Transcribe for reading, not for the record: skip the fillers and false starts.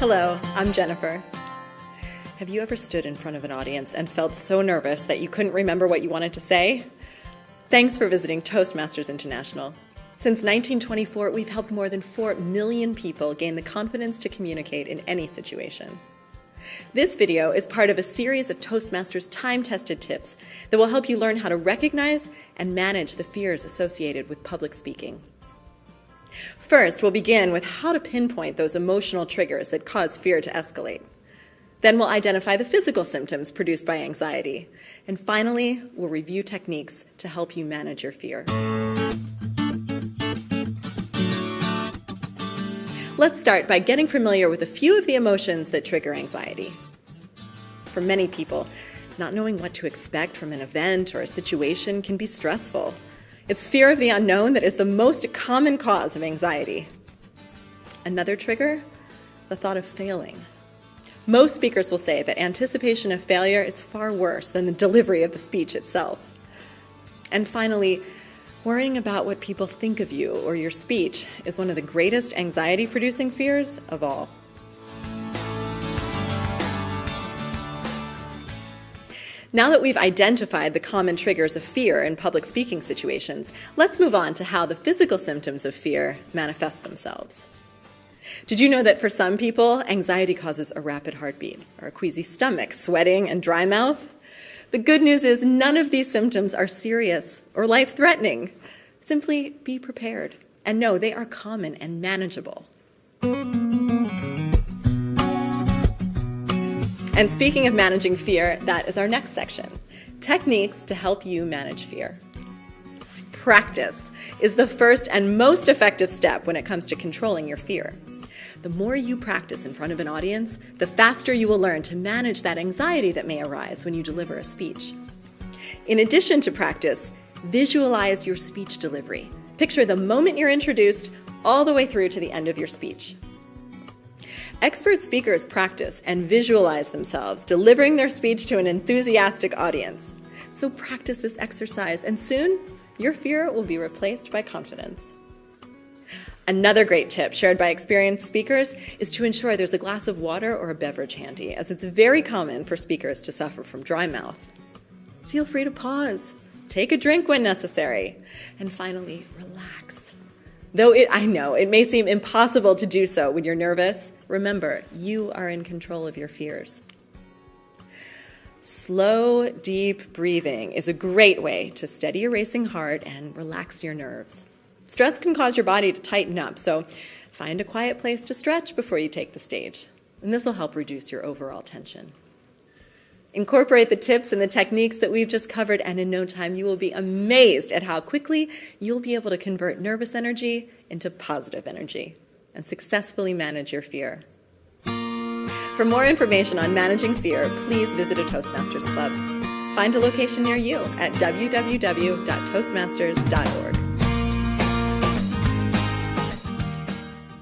Hello, I'm Jennifer. Have you ever stood in front of an audience and felt so nervous that you couldn't remember what you wanted to say? Thanks for visiting Toastmasters International. Since 1924, we've helped more than 4 million people gain the confidence to communicate in any situation. This video is part of a series of Toastmasters time-tested tips that will help you learn how to recognize and manage the fears associated with public speaking. First, we'll begin with how to pinpoint those emotional triggers that cause fear to escalate. Then we'll identify the physical symptoms produced by anxiety. And finally, we'll review techniques to help you manage your fear. Let's start by getting familiar with a few of the emotions that trigger anxiety. For many people, not knowing what to expect from an event or a situation can be stressful. It's fear of the unknown that is the most common cause of anxiety. Another trigger, the thought of failing. Most speakers will say that anticipation of failure is far worse than the delivery of the speech itself. And finally, worrying about what people think of you or your speech is one of the greatest anxiety-producing fears of all. Now that we've identified the common triggers of fear in public speaking situations, let's move on to how the physical symptoms of fear manifest themselves. Did you know that for some people, anxiety causes a rapid heartbeat, or a queasy stomach, sweating, and dry mouth? The good news is none of these symptoms are serious or life-threatening. Simply be prepared and know they are common and manageable. And speaking of managing fear, that is our next section, techniques to help you manage fear. Practice is the first and most effective step when it comes to controlling your fear. The more you practice in front of an audience, the faster you will learn to manage that anxiety that may arise when you deliver a speech. In addition to practice, visualize your speech delivery. Picture the moment you're introduced all the way through to the end of your speech. Expert speakers practice and visualize themselves delivering their speech to an enthusiastic audience. So practice this exercise, and soon your fear will be replaced by confidence. Another great tip shared by experienced speakers is to ensure there's a glass of water or a beverage handy, as it's very common for speakers to suffer from dry mouth. Feel free to pause, take a drink when necessary, and finally, relax. Though I know it may seem impossible to do so when you're nervous, remember, you are in control of your fears. Slow, deep breathing is a great way to steady your racing heart and relax your nerves. Stress can cause your body to tighten up, so find a quiet place to stretch before you take the stage, and this will help reduce your overall tension. Incorporate the tips and the techniques that we've just covered, and in no time you will be amazed at how quickly you'll be able to convert nervous energy into positive energy and successfully manage your fear. For more information on managing fear, please visit a Toastmasters Club. Find a location near you at www.toastmasters.org.